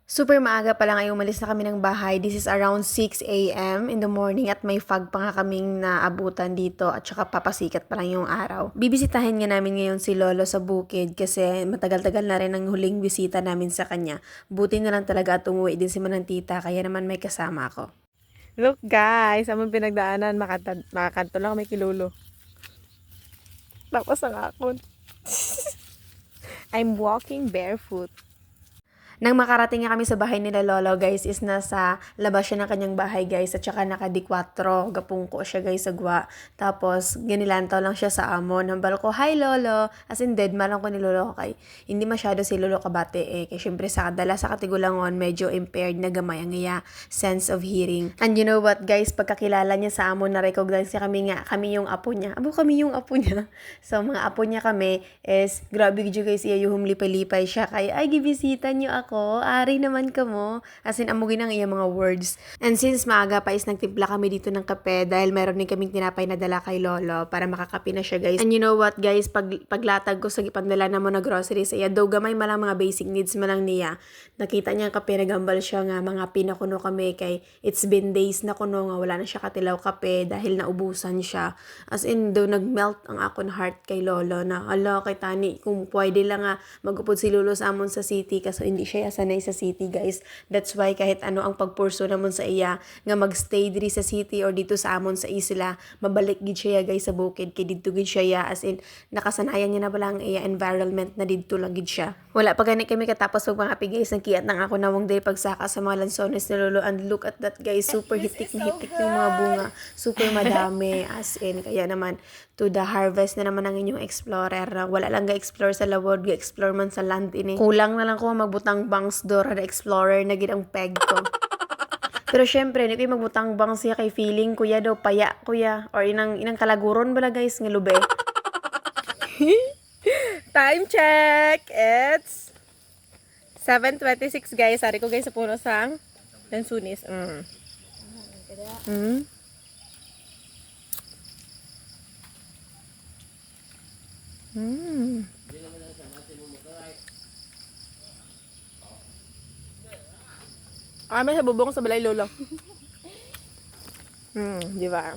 Super maaga pa lang ay umalis na kami ng bahay. This is around 6 a.m. in the morning at may fog pa nga kaming naabutan dito at saka papasikat pa lang yung araw. Bibisitahin nga namin ngayon si Lolo sa bukid kasi matagal-tagal na rin ang huling bisita namin sa kanya. Buti na lang talaga at umuwi din si Manang Tita kaya naman may kasama ako. Look guys, among pinagdaanan, makakanto lang kami kilulo. Tapos ang akon. I'm walking barefoot. Nang makarating nga kami sa bahay nila Lolo, guys, is nasa labas siya ng kanyang bahay, guys, at saka naka-D4, gapungko siya, guys, sa gwa. Tapos, ganilantaw lang siya sa amon. Hambal ko, hi Lolo! As in, dead malang ko ni Lolo kay hindi masyado si Lolo kabate kaya syempre sa kadala sa katigulangon, medyo impaired na gamay ang iya sense of hearing. And you know what, guys, pagkakilala niya sa amon, na-recognize niya kami yung apo niya. Kami yung apo niya. So, mga apo niya kami is, grabe gid guys, iya yung lipay-lipay siya kay, ay, gibisita niyo ako, ari naman ka mo. As in, amugin ang iya mga words. And since maaga pa is nagtimpla kami dito ng kape dahil meron din kaming tinapay na dala kay Lolo para makakape na siya, guys. And you know what, guys, paglatag ko sa gipandala na mo na groceries, iya daw gamay malang mga basic needs malang niya. Nakita niya ang kape, nagambal siya nga mga pinakuno kami kay it's been days na kuno nga wala na siya katilaw kape dahil naubusan siya. As in, daw nagmelt ang akon heart kay Lolo na, ala, kay Tani, kung pwede lang nga magupod si Lolo sa amon sa city kasi hindi siya sanay sa city, guys. That's why kahit ano ang pagpurso namon sa iya nga magstay diri sa city or dito sa amon sa isla, mabalik gid siya, guys, sa bukid kay dito gid siya, as in nakasanayan niya na bala ang iya environment na dito lang gid siya. Wala pa gani kami katapos magpangapi, guys, nagkiyat nang ako nawang day pagsaka sa mga lansones ni Lolo, and look at that, guys, super hitik na hitik yung mga bunga, super madami, as in kaya naman to the harvest na naman ang inyong explorer. Wala lang ga-explore sa lawod, ga-explore man sa land ini. Kulang na lang ko magbutang bangs door na explorer na gid ang peg ko. Pero syempre, hindi ko magbutang bangs siya kay feeling kuya daw paya kuya or inang kalaguron bala, guys, nga lube. Time check! It's 7:26 guys. Sari ko guys sa puno sang lansunis. May sa bubong sa balay lolo. Di ba?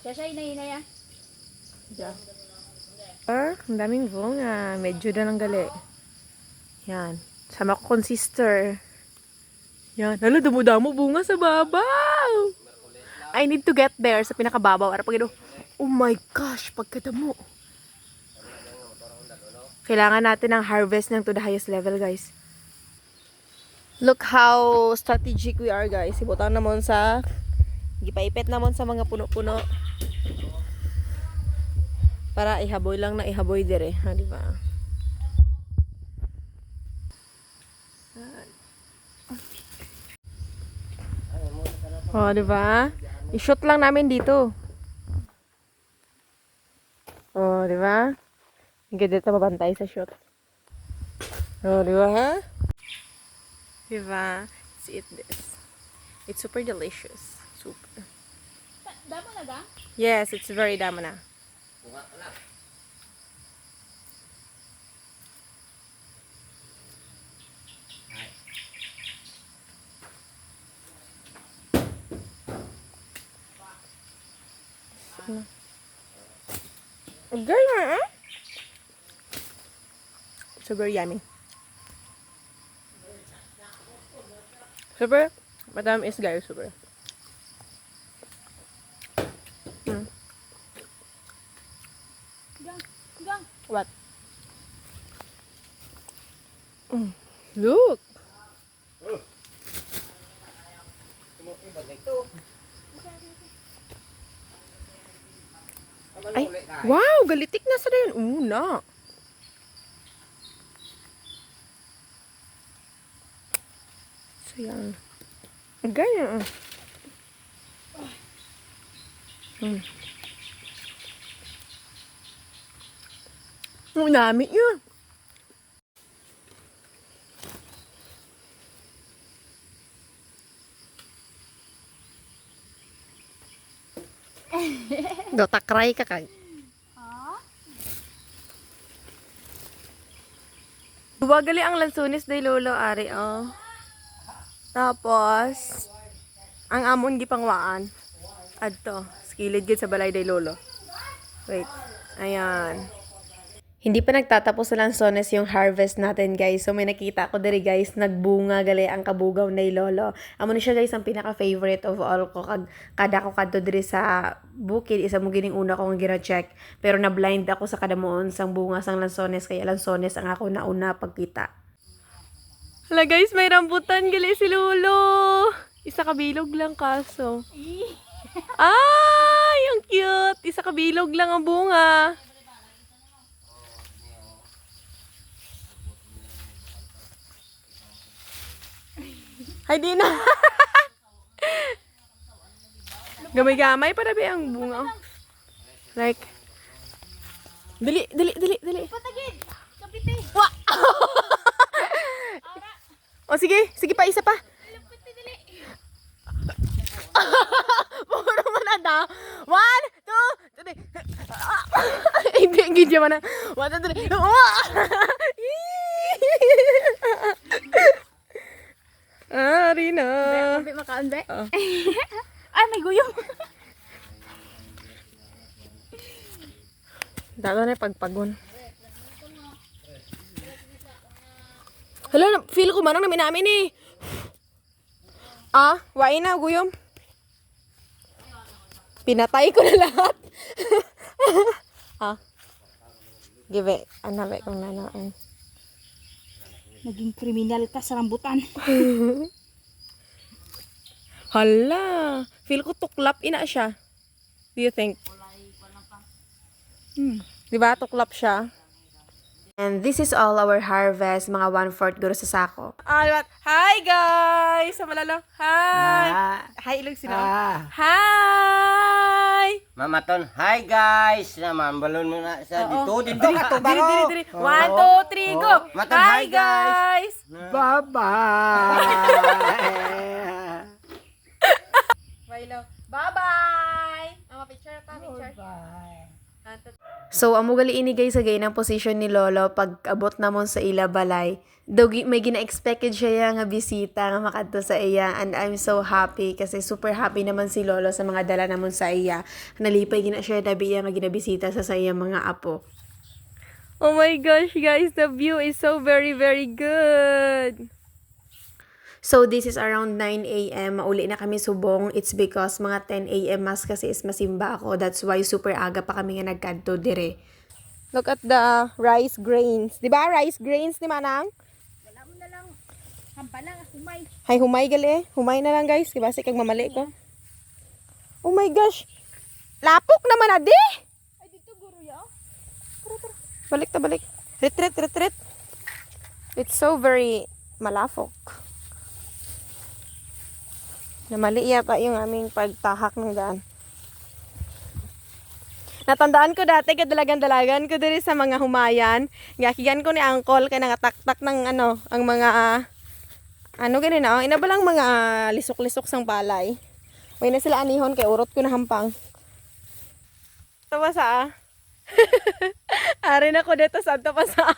Siya inay ya. Ang daming bunga. Medyo na lang gali. Yan. Sama ko kong sister. Yan. Hala, damo-damo bunga sa babaw. I need to get there sa pinakababaw. Ara pag oh my gosh, pagkadamo. Kailangan natin ng harvest ng to the highest level, guys. Look how strategic we are, guys. Ibutang namon sa gipaipet namon sa mga puno-puno. Para ihaboy lang na ihaboy dire, ha, di ba? Oh, di ba? I-shoot lang namin dito. Oh, di ba? Hindi dito mabantay sa shoot. Oh, di ba? Di ba? Let's eat this. It's super delicious. Super. Damo na ga? Yes, it's very damo na. Ganyan, eh? Super yummy. Super, madam is guys, super. Gang. What? Look! Ay, wow! Galitik na sa yun. Una. So, yan. Ganyan. Unami yun. Do takray ka kag. Buwagali ang lansunis day lolo ari oh. Tapos ang amon gipangwaan. Adto, skilid gid sa balay day lolo. Wait. Ayan. Hindi pa nagtatapos sa lansones yung harvest natin, guys. So, may nakita ko diri, guys, nagbunga gali ang kabugaw na lolo. Amo ni siya, guys, ang pinaka-favorite of all ko. Kada ko kadto diri sa bukid, isa mo gining una kong gina-check. Pero na-blind ako sa kada moon sang bunga sang lansones, kaya lansones ang ako nauna pagkita. Hala guys, may rambutan gali si lolo. Isa kabilog lang kaso. Ay, ang cute. Isa kabilog lang ang bunga. Ay, di na. Gamay-gamay para ba ang bunga? Like, dali. Patagid! Kapite! O sige pa, isa pa. Kapite dali! Puro mo na daw. 1, 2, 3. Hindi man na. 1, 2, 3. Rina. Be, makaan be? Oo. Ay, may guyong! Dato na pagpagon. Hala, feel ko manang namin namin eh. Wain na, guyom. Pinatay ko na lahat. Give it. Anabe kong nanaan. Naging kriminal ka sa rambutan. Hala, feel ko tuklap ina siya. Do you think? Di ba tuklap siya? And this is all our harvest, mga 1/4 guro sa sako. Hi guys! Sa malalo. Hi! Hi, ilog sila. Hi! Mamaton, hi guys! Naman, balon mo na sa dito. Diri. 1, 2, 3, go! Matan, Hi hi, guys! guys! Bye-bye! Bye-bye! Picture pa, picture. So, amo gali ini guys sa ng position ni lolo pag abot namon sa ila balay. May gina-expected siya nga bisita nga makadto sa iya, and I'm so happy kasi super happy naman si lolo sa mga dala namon sa iya. Nalipay gina siya dabi iya nga ginabisita sa iya mga apo. Oh my gosh, guys, the view is so very, very good. So, this is around 9 a.m. Mauli na kami subong. It's because mga 10 a.m. mas kasi is masimba ako. That's why super aga pa kami nga nagkadto dire. Look at the rice grains. Di ba rice grains ni Manang? Wala mo na lang. Hampa lang, humay. Hay, humay gali. Humay na lang guys. Diba si kag mamali ko. Oh my gosh. Lapok naman adi. Ay, dito guro ya. Balik. Retreat. It's so very malafok. Namali yata yung aming pagtahak ng daan. Natandaan ko dati kadalagan-dalagan ko diri sa mga humayan. Gakigan ko ni Uncle kay nangataktak ng ang mga gani na, inabalang mga lisok-lisok sang palay. Way na sila anihon kay urot ko na hampang. Tawa sa Ari na ko dito sa pa sa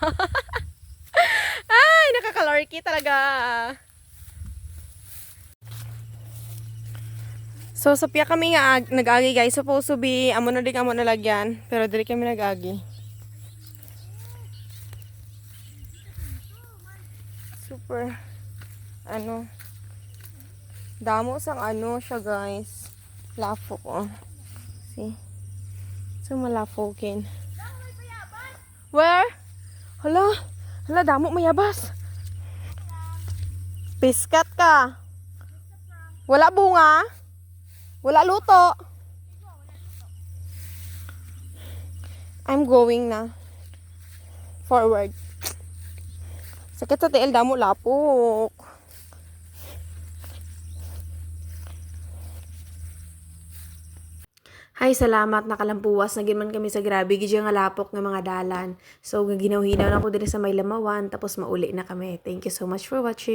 Ay, nakakalorky talaga. So, sa piya kami nga nag-agi guys. Supposed to be, amo nalagyan. Pero dili kami nag-agi. Super, damo sang siya guys. Lafok, oh. See? So, malafokin. Where? Hala, damo mayabas. Piskat ka. Wala bunga. Wala luto. I'm going na. Forward. Sakit sa tiil, damo lapok. Hay, salamat nakalampuwas na man kami sa grabe gidya nga lapok nga mga dalan. So ginawhinaw na ko diri sa may lamawan tapos mauli na kami. Thank you so much for watching.